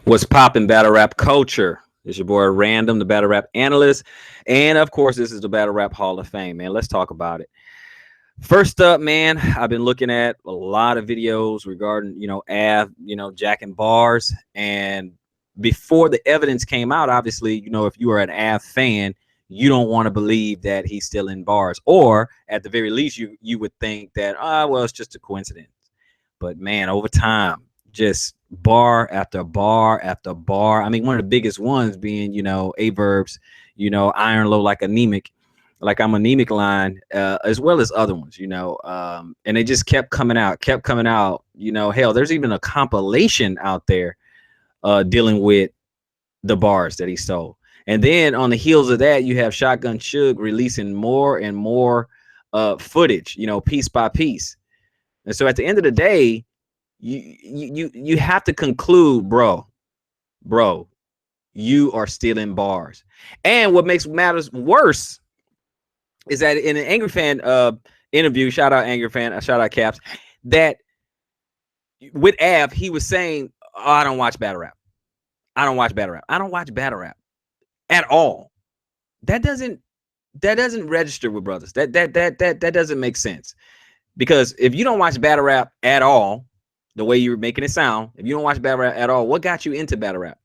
What's poppin' battle rap culture? It's your boy Random, the battle rap analyst. And of course, this is the Battle Rap Hall of Fame, man. Let's talk about it. First up, man, I've been looking at a lot of videos regarding, Av, jacking bars. And before the evidence came out, obviously, if you are an Av fan, you don't want to believe that he's still in bars. Or at the very least, you would think that, well, it's just a coincidence. But man, over time, just bar after bar after bar. I mean, one of the biggest ones being, Averb's, iron low like anemic, like I'm anemic line, as well as other ones, and they just kept coming out, hell, there's even a compilation out there dealing with the bars that he stole. And then on the heels of that, you have Shotgun Suge releasing more and more footage, piece by piece. And so at the end of the day, you have to conclude, bro, you are stealing bars. And what makes matters worse is that in an Angry Fan interview, shout out Angry Fan, shout out Caps, that with Av, he was saying, oh, I don't watch battle rap. I don't watch battle rap at all. That doesn't register with brothers. That doesn't make sense. Because if you don't watch battle rap at all, the way you're making it sound, if you don't watch battle rap at all, what got you into battle rap?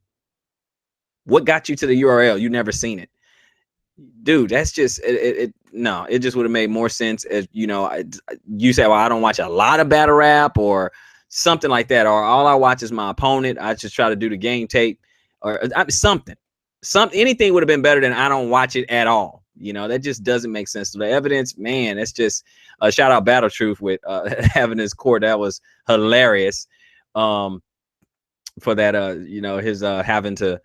What got you to the URL? You never seen it. Dude, that's just no, it just would have made more sense as you say, well, I don't watch a lot of battle rap or something like that, or all I watch is my opponent. I just try to do the game tape or something. Anything would have been better than I don't watch it at all. That just doesn't make sense. So the evidence, man, that's just shout out Battle Truth with having his court. That was hilarious. For that, his having to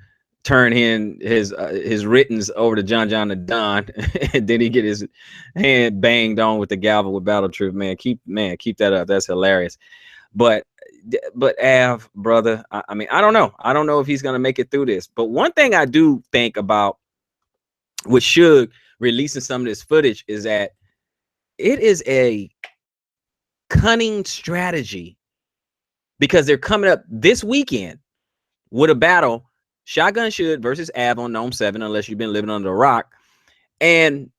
turn in his writtens over to John the Don, and then he get his hand banged on with the gavel with Battle Truth. Man, keep that up. That's hilarious. But Av, brother, I mean, I don't know if he's gonna make it through this. But one thing I do think about with Suge releasing some of this footage is that it is a cunning strategy, because they're coming up this weekend with a battle, Shotgun Suge versus Av on Gnome 7, unless you've been living under a rock. And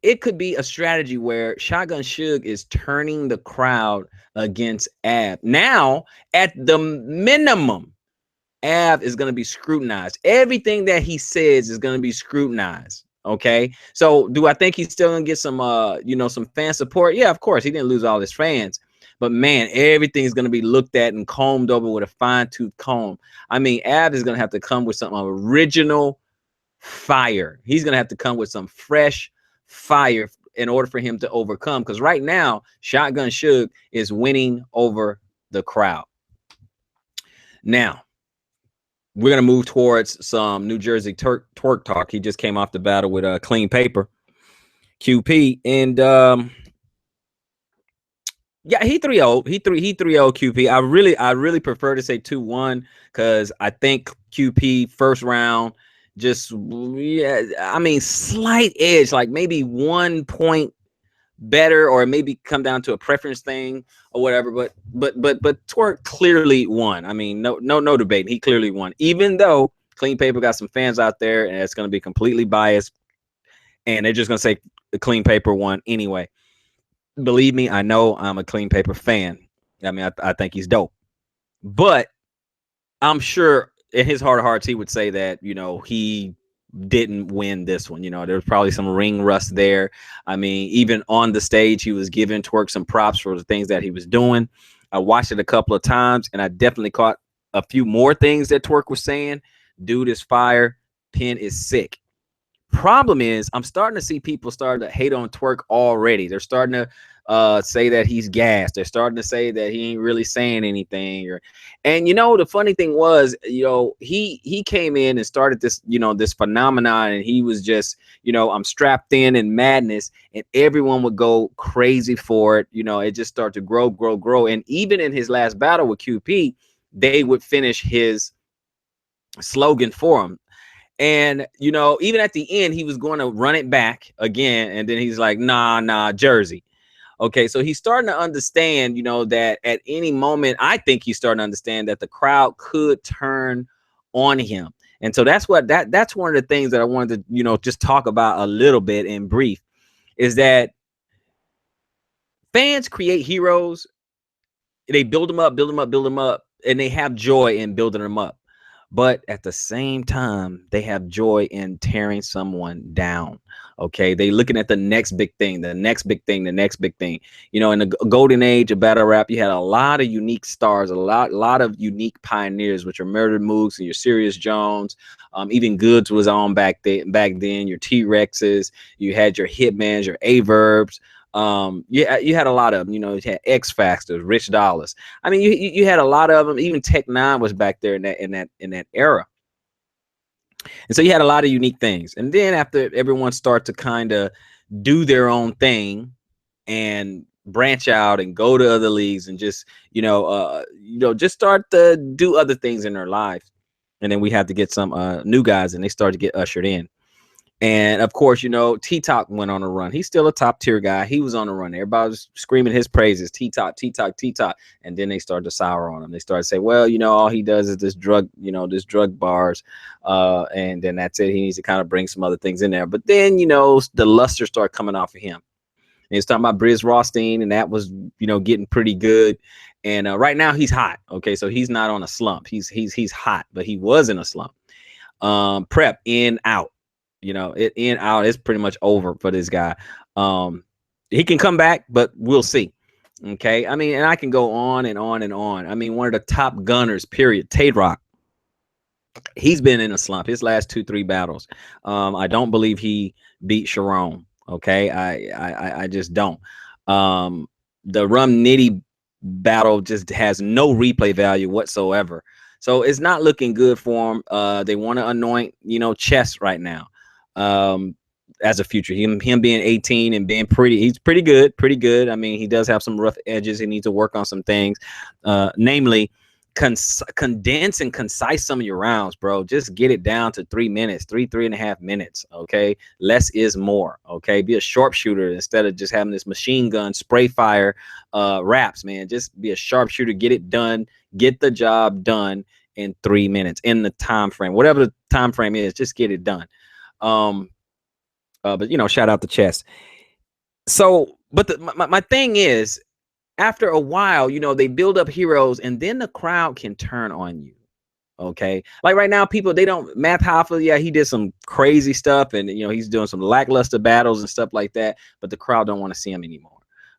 it could be a strategy where Shotgun Suge is turning the crowd against Av. Now, at the minimum, Av is going to be scrutinized. Everything that he says is going to be scrutinized. Okay. So do I think he's still going to get some, some fan support? Yeah, of course. He didn't lose all his fans. But man, everything's going to be looked at and combed over with a fine-tooth comb. I mean, Av is going to have to come with some original fire. He's going to have to come with some fresh fire in order for him to overcome. Because right now, Shotgun Suge is winning over the crowd. Now, we're going to move towards some New Jersey twerk talk. He just came off the battle with Clean Paper, QP. And yeah, he 3-0. He 3-0 QP. I really prefer to say 2-1 because I think QP first round just, yeah, I mean, slight edge, like maybe 1 point better, or maybe come down to a preference thing or whatever. But Twork clearly won. I mean, no debate. He clearly won, even though Clean Paper got some fans out there and it's going to be completely biased, and they're just going to say the Clean Paper won anyway. Believe me, I know I'm a Clean Paper fan. I mean, I think he's dope. But I'm sure in his heart of hearts, he would say that, he didn't win this one. There was probably some ring rust there. I mean, even on the stage, he was giving Twork some props for the things that he was doing. I watched it a couple of times, and I definitely caught a few more things that Twork was saying. Dude is fire. Pen is sick. Problem is, I'm starting to see people starting to hate on Twork already. They're starting to say that he's gassed. They're starting to say that he ain't really saying anything. And the funny thing was, he came in and started this, this phenomenon, and he was just, I'm strapped in madness, and everyone would go crazy for it. It just started to grow. And even in his last battle with QP, they would finish his slogan for him. And, even at the end, he was going to run it back again. And then he's like, nah, Jersey. Okay, so he's starting to understand, that at any moment, I think he's starting to understand that the crowd could turn on him. And so that's one of the things that I wanted to, just talk about a little bit in brief, is that fans create heroes. They build them up, build them up, build them up, and they have joy in building them up. But at the same time, they have joy in tearing someone down. Okay, they looking at the next big thing, the next big thing, the next big thing. In the golden age of battle rap, you had a lot of unique stars, a lot of unique pioneers, which are Murder Mooks and your Serious Jones. Even Goods was on back then. Your T-Rexes, you had your Hitmans, your Averbs. You had a lot of them. You had X Factors, Rich Dollars. I mean, you had a lot of them. Even Tech Nine was back there in that era. And so you had a lot of unique things. And then after everyone start to kind of do their own thing and branch out and go to other leagues and just just start to do other things in their lives. And then we had to get some new guys, and they started to get ushered in. And of course, T-Top went on a run. He's still a top tier guy. He was on a run. Everybody was screaming his praises. T-Top, T-Top, T-Top. And then they started to sour on him. They started to say, well, all he does is this drug bars. And then that's it. He needs to kind of bring some other things in there. But then, the luster started coming off of him. And he was talking about Briz Rothstein, and that was, getting pretty good. And right now he's hot. Okay, so he's not on a slump. He's hot, but he was in a slump. Prep in, out. It in, out, it's pretty much over for this guy. He can come back, but we'll see. Okay, I mean, and I can go on and on and on. I mean, one of the top gunners, period, Twork. He's been in a slump his last 2-3 battles. I don't believe he beat Sharon. Okay, I just don't. The Rum Nitty battle just has no replay value whatsoever. So it's not looking good for him. They want to anoint, Chess right now. As a future, him being 18 and being he's pretty good. I mean, he does have some rough edges. He needs to work on some things, namely condense and concise some of your rounds, bro. Just get it down to 3 minutes, 3.5 minutes. Okay, less is more. Okay, be a sharpshooter instead of just having this machine gun spray fire raps, man. Just be a sharpshooter, get it done, get the job done in 3 minutes, in the time frame, whatever the time frame is, just get it done. But shout out to Chess. So, but my thing is, after a while, they build up heroes, and then the crowd can turn on you. Okay, like right now, people, they don't. Math Hoffa, yeah, he did some crazy stuff, and he's doing some lackluster battles and stuff like that, but the crowd don't want to see him anymore.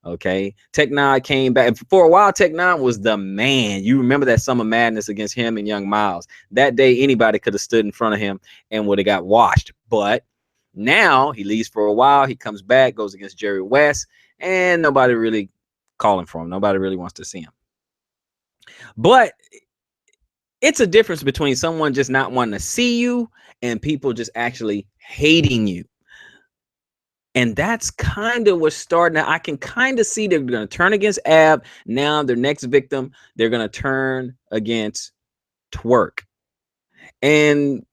Okay, Tech Nine came back, and for a while Tech Nine was the man. You remember that Summer Madness against him and Young Miles? That day anybody could have stood in front of him and would have got washed. But now he leaves for a while, he comes back, goes against Jerry West, and nobody really calling for him. Nobody really wants to see him. But it's a difference between someone just not wanting to see you and people just actually hating you. And that's kind of what's starting to, I can kind of see they're going to turn against Ab. Now their next victim, they're going to turn against Twork. And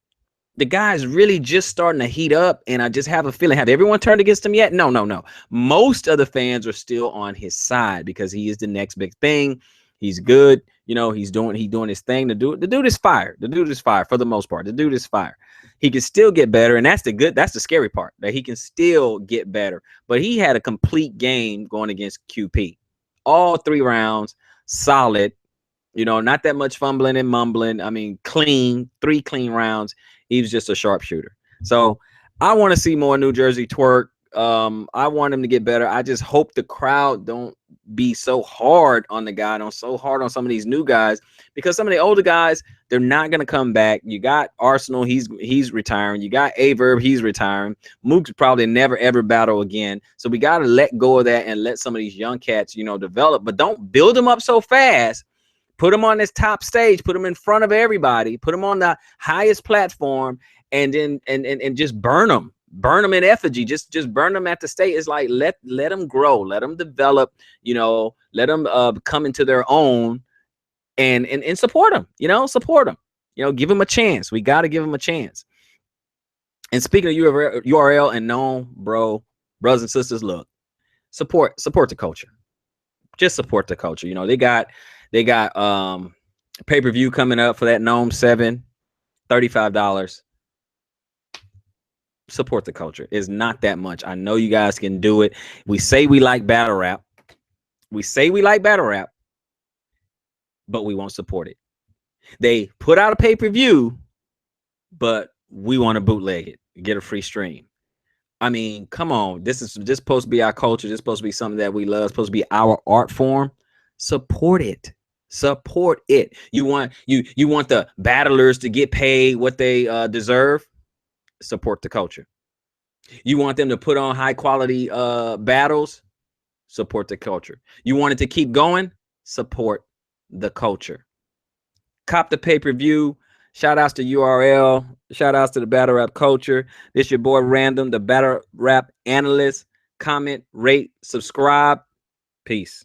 the guy's really just starting to heat up. And I just have a feeling, have everyone turned against him yet? No. Most of the fans are still on his side because he is the next big thing. He's good. He's doing his thing. The dude is fire. The dude is fire for the most part. The dude is fire. He can still get better, and that's the scary part, that he can still get better. But he had a complete game going against QP. All 3 rounds, solid, not that much fumbling and mumbling. I mean, clean, 3 clean rounds. He was just a sharpshooter. So I want to see more New Jersey Twork. I want him to get better. I just hope the crowd don't be so hard on the guy, don't so hard on some of these new guys, because some of the older guys, they're not going to come back. You got Arsenal, he's retiring. You got Averb, he's retiring. Mook's probably never ever battle again. So we got to let go of that and let some of these young cats, develop, but don't build them up so fast. Put them on this top stage, put them in front of everybody, put them on the highest platform, and then and just burn them in effigy. Just burn them at the stage. It's like let them grow, let them develop, let them come into their own, and support them, support them, give them a chance. We got to give them a chance. And speaking of URL and known, brothers and sisters, look, support the culture. Just support the culture. You know, they got pay-per-view coming up for that Gnome 7, $35. Support the culture. It's not that much. I know you guys can do it. We say we like battle rap. We say we like battle rap, but we won't support it. They put out a pay-per-view, but we want to bootleg it, get a free stream. I mean, come on. This is just supposed to be our culture. This is supposed to be something that we love. It's supposed to be our art form. Support it. Support it. You want the battlers to get paid what they deserve. Support the culture. You want them to put on high quality battles. Support the culture. You want it to keep going. Support the culture. Cop the pay-per-view. Shout outs to URL. Shout outs to the battle rap culture. This your boy Random, the battle rap analyst. Comment, rate, subscribe. Peace.